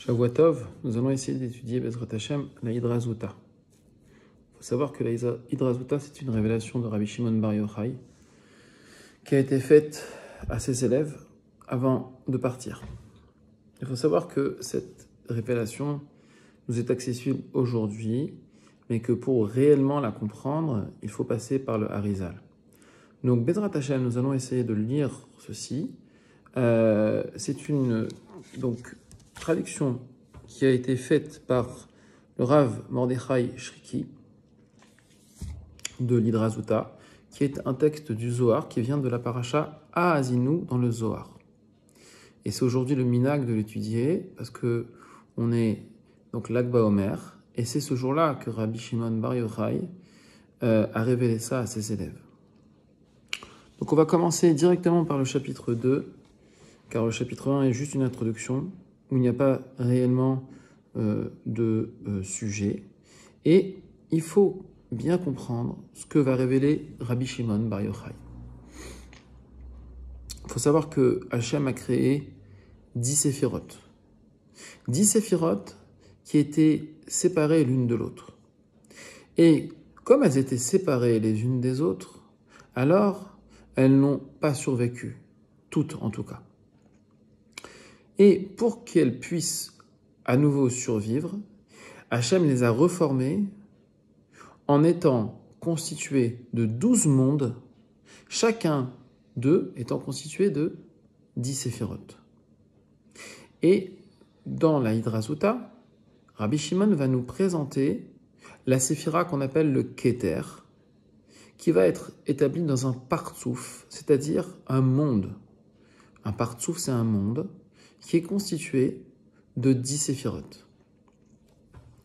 Shavua Tov, nous allons essayer d'étudier Bezrat Hashem la Hidra Zuta. Il faut savoir que la Hidra Zuta, c'est une révélation de Rabbi Shimon Bar Yochai qui a été faite à ses élèves avant de partir. Il faut savoir que cette révélation nous est accessible aujourd'hui, mais que pour réellement la comprendre, il faut passer par le Harizal. Donc Bezrat Hashem, nous allons essayer de lire ceci. C'est une traduction qui a été faite par le Rav Mordechai Shriki de l'Hidra Zuta, qui est un texte du Zohar qui vient de la paracha Ha'azinu dans le Zohar. Et c'est aujourd'hui le minag de l'étudier parce que on est donc Lag BaOmer et c'est ce jour-là que Rabbi Shimon Bar Yochai a révélé ça à ses élèves. Donc on va commencer directement par le chapitre 2, car le chapitre 1 est juste une introduction où il n'y a pas réellement de sujet. Et il faut bien comprendre ce que va révéler Rabbi Shimon Bar Yochai. Il faut savoir que Hachem a créé 10 séphirotes. 10 séphirotes qui étaient séparées l'une de l'autre. Et comme elles étaient séparées les unes des autres, alors elles n'ont pas survécu, toutes en tout cas. Et pour qu'elles puissent à nouveau survivre, Hachem les a reformées en étant constituées de 12 mondes, chacun d'eux étant constitué de 10 séphirotes. Et dans la Hidra Zuta, Rabbi Shimon va nous présenter la séphira qu'on appelle le Keter, qui va être établi dans un partsouf, c'est-à-dire un monde. Un partsouf, c'est un monde qui est constitué de 10 séphirotes.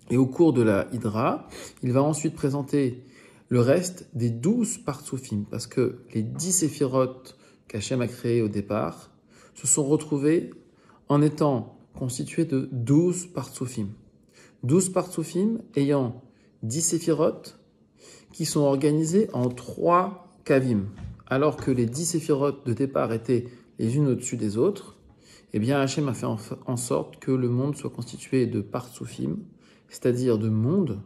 Et au cours de la Hidra, il va ensuite présenter le reste des 12 partsoufim, parce que les 10 séphirotes qu'Hachem a créés au départ se sont retrouvés en étant constitués de 12 partsoufim. 12 partsoufim ayant 10 séphirotes qui sont organisés en 3 kavim, alors que les 10 séphirotes de départ étaient les unes au-dessus des autres. Eh bien, Hachem a fait en sorte que le monde soit constitué de partsoufim, c'est-à-dire de mondes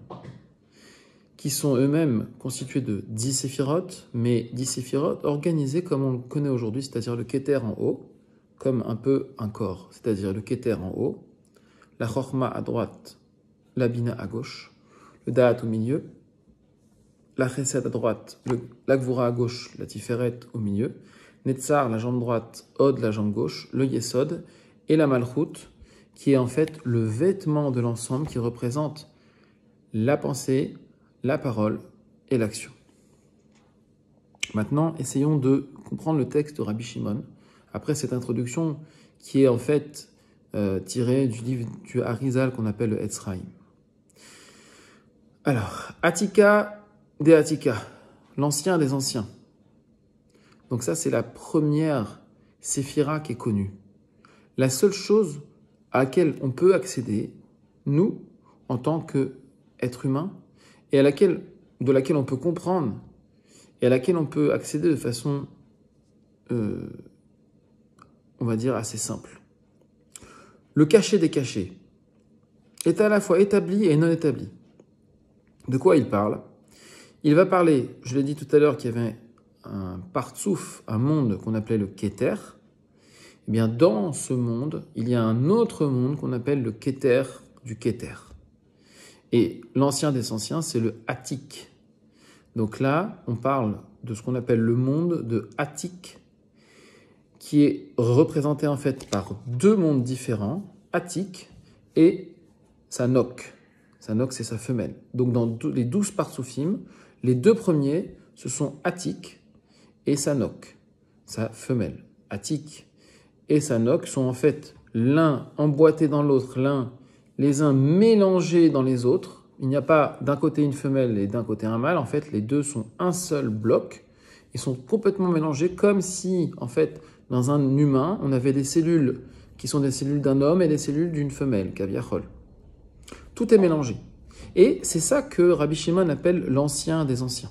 qui sont eux-mêmes constitués de 10 séphirotes, mais 10 séphirotes organisés comme on le connaît aujourd'hui, c'est-à-dire le Keter en haut, comme un peu un corps, c'est-à-dire le Keter en haut, la Chorma à droite, la Bina à gauche, le Da'at au milieu, la Chesed à droite, la Gvura à gauche, la Tiferet au milieu, Netzar, la jambe droite, Od, la jambe gauche, le Yesod, et la Malchut, qui est en fait le vêtement de l'ensemble qui représente la pensée, la parole et l'action. Maintenant, essayons de comprendre le texte de Rabbi Shimon, après cette introduction qui est en fait tirée du livre du Harizal qu'on appelle le Etzraïm. Alors, Atika des Atika, l'ancien des anciens. Donc ça, c'est la première séphira qui est connue. La seule chose à laquelle on peut accéder, nous, en tant qu'êtres humains, et de laquelle on peut comprendre, et à laquelle on peut accéder de façon, on va dire, assez simple. Le caché des cachés est à la fois établi et non établi. De quoi il parle? Il va parler, je l'ai dit tout à l'heure, qu'il y avait un partsouf, un monde qu'on appelait le Keter. Eh bien, dans ce monde, il y a un autre monde qu'on appelle le Keter du Keter. Et l'ancien des anciens, c'est le Atik. Donc là, on parle de ce qu'on appelle le monde de Atik, qui est représenté en fait par deux mondes différents, Atik et Sanok. Sanok, c'est sa femelle. Donc dans les 12 partsoufim, les deux premiers, ce sont Atik et Sanok, sa femelle. Atik et Sanok sont en fait l'un emboîté dans l'autre, les uns mélangés dans les autres. Il n'y a pas d'un côté une femelle et d'un côté un mâle. En fait, les deux sont un seul bloc. Ils sont complètement mélangés comme si, en fait, dans un humain, on avait des cellules qui sont des cellules d'un homme et des cellules d'une femelle, Kaviachol. Tout est mélangé. Et c'est ça que Rabbi Shimon appelle l'ancien des anciens.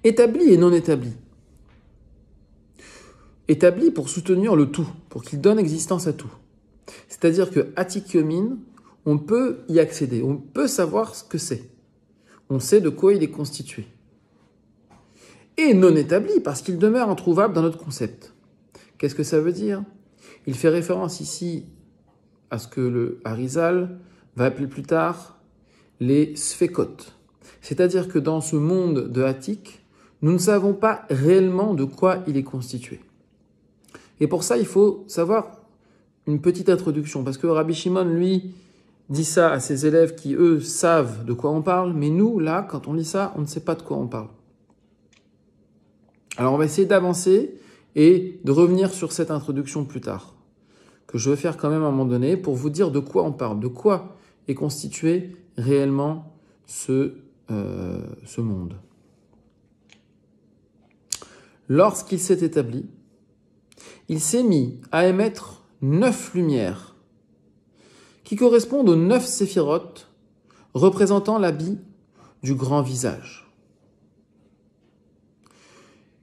Établi et non établi. Établi pour soutenir le tout, pour qu'il donne existence à tout. C'est-à-dire que Atik Yomin, on peut y accéder, on peut savoir ce que c'est. On sait de quoi il est constitué. Et non établi, parce qu'il demeure introuvable dans notre concept. Qu'est-ce que ça veut dire? Il fait référence ici à ce que le Harizal va appeler plus tard les Sfekot. C'est-à-dire que dans ce monde de Atik, nous ne savons pas réellement de quoi il est constitué. Et pour ça, il faut savoir une petite introduction, parce que Rabbi Shimon, lui, dit ça à ses élèves qui, eux, savent de quoi on parle, mais nous, là, quand on lit ça, on ne sait pas de quoi on parle. Alors, on va essayer d'avancer et de revenir sur cette introduction plus tard, que je vais faire quand même à un moment donné pour vous dire de quoi on parle, de quoi est constitué réellement ce monde. Lorsqu'il s'est établi, il s'est mis à émettre 9 lumières qui correspondent aux 9 séphirotes représentant l'habit du grand visage.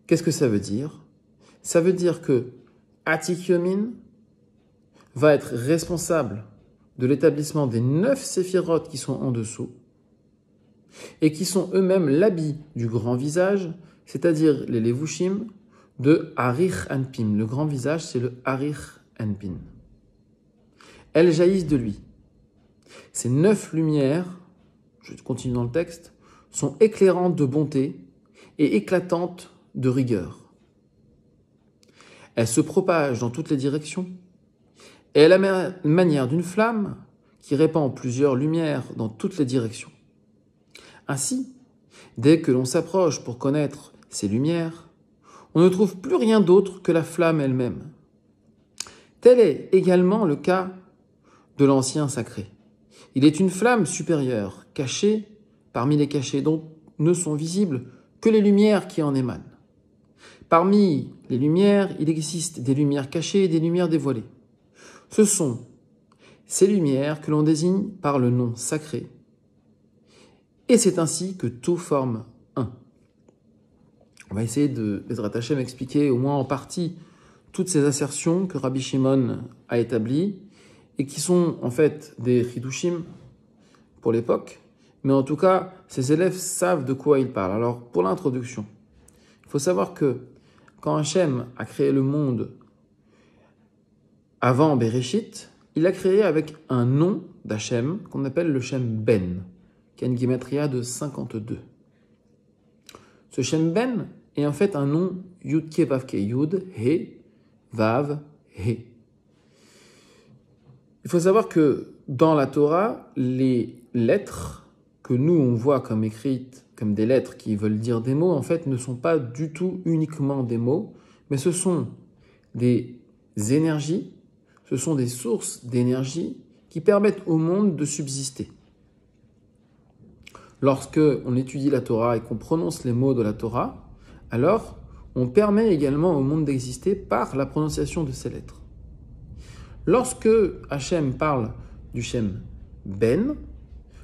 Qu'est-ce que ça veut dire? Ça veut dire que Atik Yomin va être responsable de l'établissement des 9 séphirotes qui sont en dessous et qui sont eux-mêmes l'habit du grand visage, c'est-à-dire les Levushim de Arich Anpin. Le grand visage, c'est le Arich Anpin. Elles jaillissent de lui. Ces 9 lumières, je continue dans le texte, sont éclairantes de bonté et éclatantes de rigueur. Elles se propagent dans toutes les directions et à la manière d'une flamme qui répand plusieurs lumières dans toutes les directions. Ainsi, dès que l'on s'approche pour connaître ces lumières, on ne trouve plus rien d'autre que la flamme elle-même. Tel est également le cas de l'ancien sacré. Il est une flamme supérieure, cachée parmi les cachets dont ne sont visibles que les lumières qui en émanent. Parmi les lumières, il existe des lumières cachées et des lumières dévoilées. Ce sont ces lumières que l'on désigne par le nom sacré. Et c'est ainsi que tout forme un. On va essayer de, Bezrat Hashem, expliquer au moins en partie toutes ces assertions que Rabbi Shimon a établies et qui sont en fait des chidushim pour l'époque. Mais en tout cas, ces élèves savent de quoi ils parlent. Alors, pour l'introduction, il faut savoir que quand Hachem a créé le monde avant Bereshit, il l'a créé avec un nom d'Hachem qu'on appelle le Shem Ben, qui a une guématria de 52. Ce Shem Ben est en fait un nom Yud Ke Vav Ke, Yud, He, Vav, He. Il faut savoir que dans la Torah, les lettres que nous on voit comme écrites, comme des lettres qui veulent dire des mots, en fait ne sont pas du tout uniquement des mots, mais ce sont des énergies, ce sont des sources d'énergie qui permettent au monde de subsister. Lorsque on étudie la Torah et qu'on prononce les mots de la Torah, alors on permet également au monde d'exister par la prononciation de ces lettres. Lorsque Hachem parle du Shem Ben,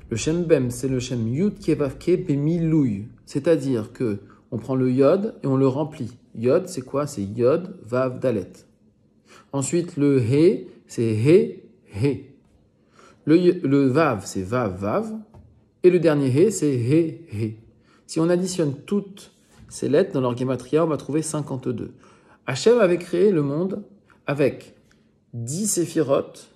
le Shem Ben, c'est le Shem Yud Ke Vav Ke Bemilouy, c'est-à-dire que on prend le Yod et on le remplit. Yod, c'est quoi? C'est Yod, Vav, Dalet. Ensuite, le He, c'est He, He. Le Vav, c'est Vav, Vav. Et le dernier He, c'est He, He. Si on additionne toutes ces lettres dans leur gematria, on va trouver 52. Hachem avait créé le monde avec 10 séphirotes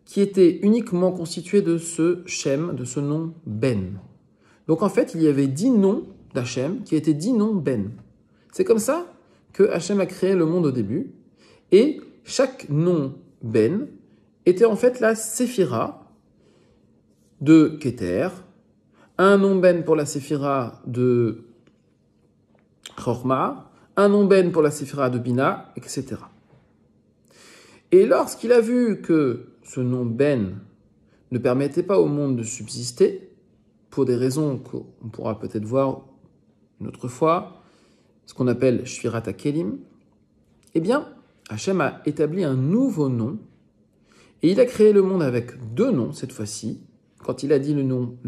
qui étaient uniquement constitués de ce Shem, de ce nom Ben. Donc en fait, il y avait 10 noms d'Hachem qui étaient 10 noms Ben. C'est comme ça que Hachem a créé le monde au début. Et chaque nom Ben était en fait la séphira de Keter, un nom Ben pour la séphira de Chorma, un nom Ben pour la séphira de Bina, etc. Et lorsqu'il a vu que ce nom Ben ne permettait pas au monde de subsister, pour des raisons qu'on pourra peut-être voir une autre fois, ce qu'on appelle Shvirat HaKelim, eh bien, Hachem a établi un nouveau nom, et il a créé le monde avec 2 noms cette fois-ci. Quand il a dit le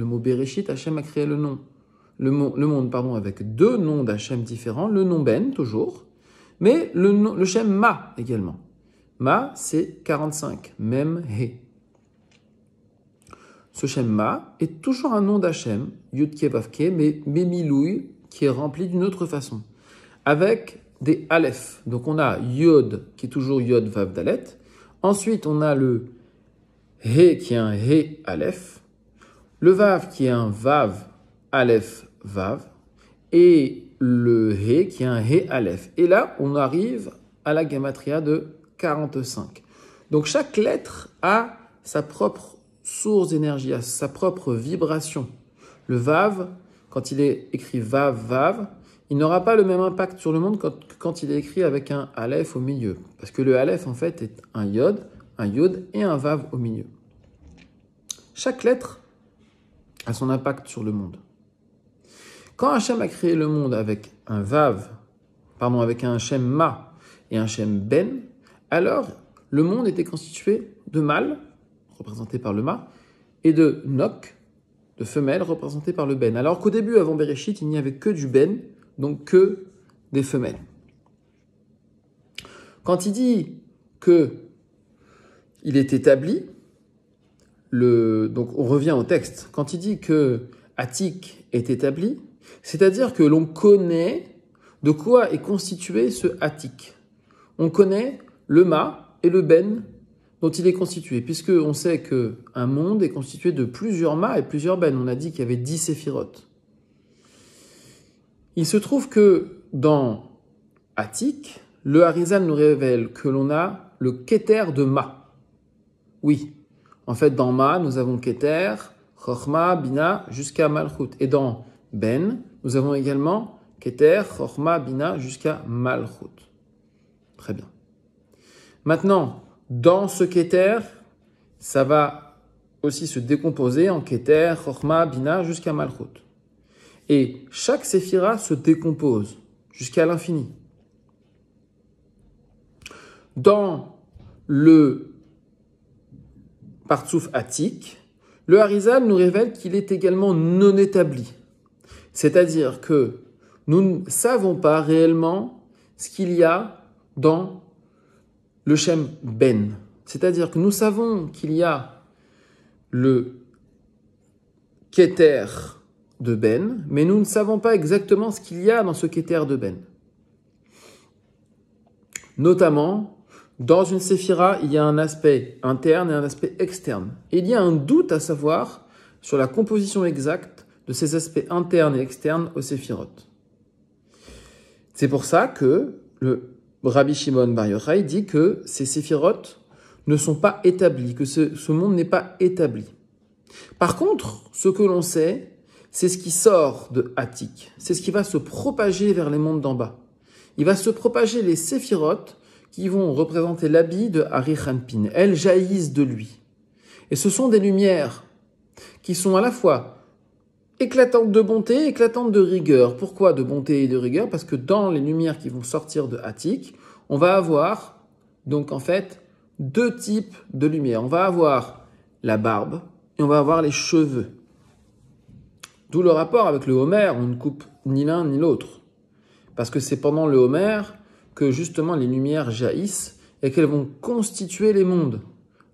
mot Bereshit, Hachem a créé le monde avec 2 noms d'Hachem différents, le nom Ben toujours, mais le Shem Ma également. Ma, c'est 45. Mem, He. Ce Shem Ma est toujours un nom d'Hachem, Yud Ke Vav Ke, mais Milouï, qui est rempli d'une autre façon, avec des Aleph. Donc on a Yod, qui est toujours Yod Vav Dalet. Ensuite, on a le He, qui est un He Aleph. Le Vav, qui est un Vav Aleph Vav. Et le He, qui est un He Aleph. Et là, on arrive à la gematria de 45. Donc chaque lettre a sa propre source d'énergie, a sa propre vibration. Le Vav, quand il est écrit Vav, Vav, il n'aura pas le même impact sur le monde que quand il est écrit avec un Aleph au milieu. Parce que le Aleph, en fait, est un Yod et un Vav au milieu. Chaque lettre a son impact sur le monde. Quand Hachem a créé le monde avec un avec un Shem Ma et un Shem Ben, alors le monde était constitué de mâles, représenté par le Ma, et de Nok, de femelles, représentées par le Ben. Alors qu'au début, avant Bereshit, il n'y avait que du Ben, donc que des femelles. Quand il dit que il est établi, donc on revient au texte, quand il dit que Atik est établi, c'est-à-dire que l'on connaît de quoi est constitué ce Atik. On connaît le Ma et le Ben dont il est constitué, puisqu'on sait qu'un monde est constitué de plusieurs Ma et plusieurs Ben. On a dit qu'il y avait 10 séphirotes. Il se trouve que dans Atik, le Harizal nous révèle que l'on a le Keter de Ma. Oui, en fait, dans Ma, nous avons Keter, Chochma, Bina, jusqu'à Malchut. Et dans Ben, nous avons également Keter, Chochma, Bina, jusqu'à Malchut. Très bien. Maintenant, dans ce Keter, ça va aussi se décomposer en Keter, Chochma, Bina, jusqu'à Malchut. Et chaque séphira se décompose jusqu'à l'infini. Dans le Partsouf Atik, le Harizal nous révèle qu'il est également non établi. C'est-à-dire que nous ne savons pas réellement ce qu'il y a dans le Shem Ben. C'est-à-dire que nous savons qu'il y a le Keter de Ben, mais nous ne savons pas exactement ce qu'il y a dans ce Keter de Ben. Notamment, dans une séphira, il y a un aspect interne et un aspect externe. Et il y a un doute à savoir sur la composition exacte de ces aspects internes et externes aux séphirotes. C'est pour ça que le Rabbi Shimon Bar Yochai dit que ces séphirotes ne sont pas établis, que ce monde n'est pas établi. Par contre, ce que l'on sait, c'est ce qui sort de Atik. C'est ce qui va se propager vers les mondes d'en bas. Il va se propager les séphirotes qui vont représenter l'habit de Hari Hanpin. Elles jaillissent de lui. Et ce sont des lumières qui sont à la fois éclatantes de bonté, éclatantes de rigueur. Pourquoi de bonté et de rigueur? Parce que dans les lumières qui vont sortir de Atik, on va avoir donc en fait deux types de lumière. On va avoir la barbe et on va avoir les cheveux. D'où le rapport avec le Homer, on ne coupe ni l'un ni l'autre. Parce que c'est pendant le Homer que justement les lumières jaillissent et qu'elles vont constituer les mondes.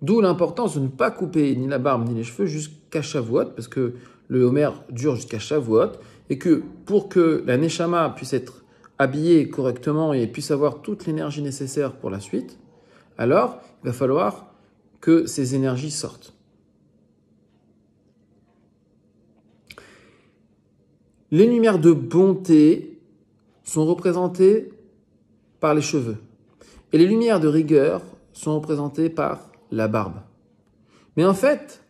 D'où l'importance de ne pas couper ni la barbe ni les cheveux jusqu'à Shavuot, parce que le Homer dure jusqu'à Shavuot, et que pour que la Neshama puisse être habillée correctement et puisse avoir toute l'énergie nécessaire pour la suite, alors il va falloir que ces énergies sortent. Les lumières de bonté sont représentées par les cheveux. Et les lumières de rigueur sont représentées par la barbe. Mais en fait,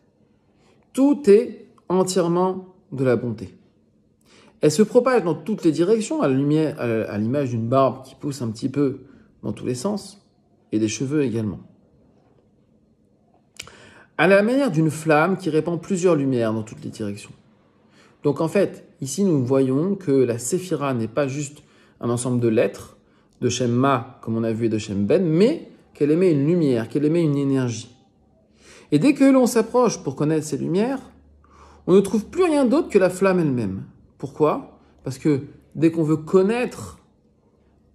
tout est entièrement de la bonté. Elle se propage dans toutes les directions, à l'image d'une barbe qui pousse un petit peu dans tous les sens, et des cheveux également. À la manière d'une flamme qui répand plusieurs lumières dans toutes les directions. Donc en fait, ici nous voyons que la séphira n'est pas juste un ensemble de lettres, de Shem Ma, comme on a vu, et de Shem Ben, mais qu'elle émet une lumière, qu'elle émet une énergie. Et dès que l'on s'approche pour connaître ces lumières, on ne trouve plus rien d'autre que la flamme elle-même. Pourquoi? Parce que dès qu'on veut connaître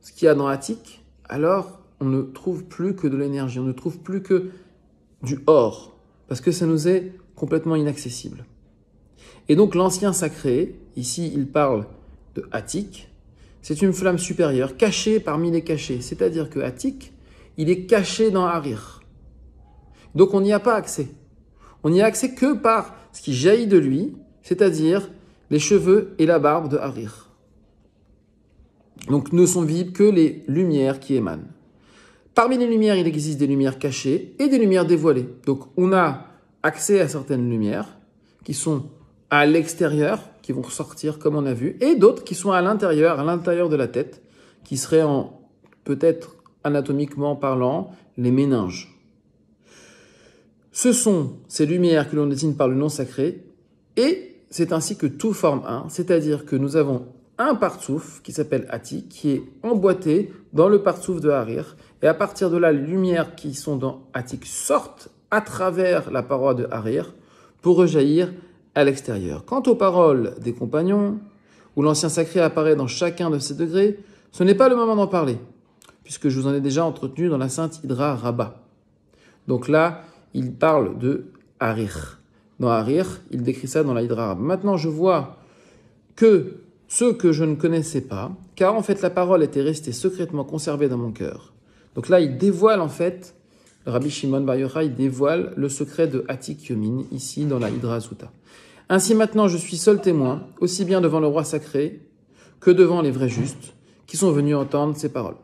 ce qu'il y a dans Atik, alors on ne trouve plus que de l'énergie, on ne trouve plus que du or, parce que ça nous est complètement inaccessible. Et donc l'ancien sacré, ici il parle de Atik, c'est une flamme supérieure, cachée parmi les cachés, c'est-à-dire que Atik, il est caché dans Harir. Donc on n'y a pas accès. On n'y a accès que par ce qui jaillit de lui, c'est-à-dire les cheveux et la barbe de Harir. Donc ne sont visibles que les lumières qui émanent. Parmi les lumières, il existe des lumières cachées et des lumières dévoilées. Donc on a accès à certaines lumières qui sont à l'extérieur, qui vont ressortir comme on a vu, et d'autres qui sont à l'intérieur de la tête, qui seraient peut-être anatomiquement parlant, les méninges. Ce sont ces lumières que l'on désigne par le nom sacré, et c'est ainsi que tout forme un, c'est-à-dire que nous avons un partsouf qui s'appelle Atik, qui est emboîté dans le partsouf de Harir, et à partir de là, les lumières qui sont dans Atik sortent à travers la paroi de Harir pour rejaillir à l'extérieur. Quant aux paroles des compagnons, où l'ancien sacré apparaît dans chacun de ces degrés, ce n'est pas le moment d'en parler, puisque je vous en ai déjà entretenu dans la sainte Hydra Rabbah. Donc là, il parle de Harir. Dans Harir, il décrit ça dans la Hydra Rabbah. Maintenant, je vois que ce que je ne connaissais pas, car en fait la parole était restée secrètement conservée dans mon cœur. Donc là, il dévoile en fait, le Rabbi Shimon Bar Yochai, il dévoile le secret de Atik Yomin, ici dans la Hydra Sutta. Ainsi maintenant, je suis seul témoin, aussi bien devant le roi sacré que devant les vrais justes, qui sont venus entendre ces paroles.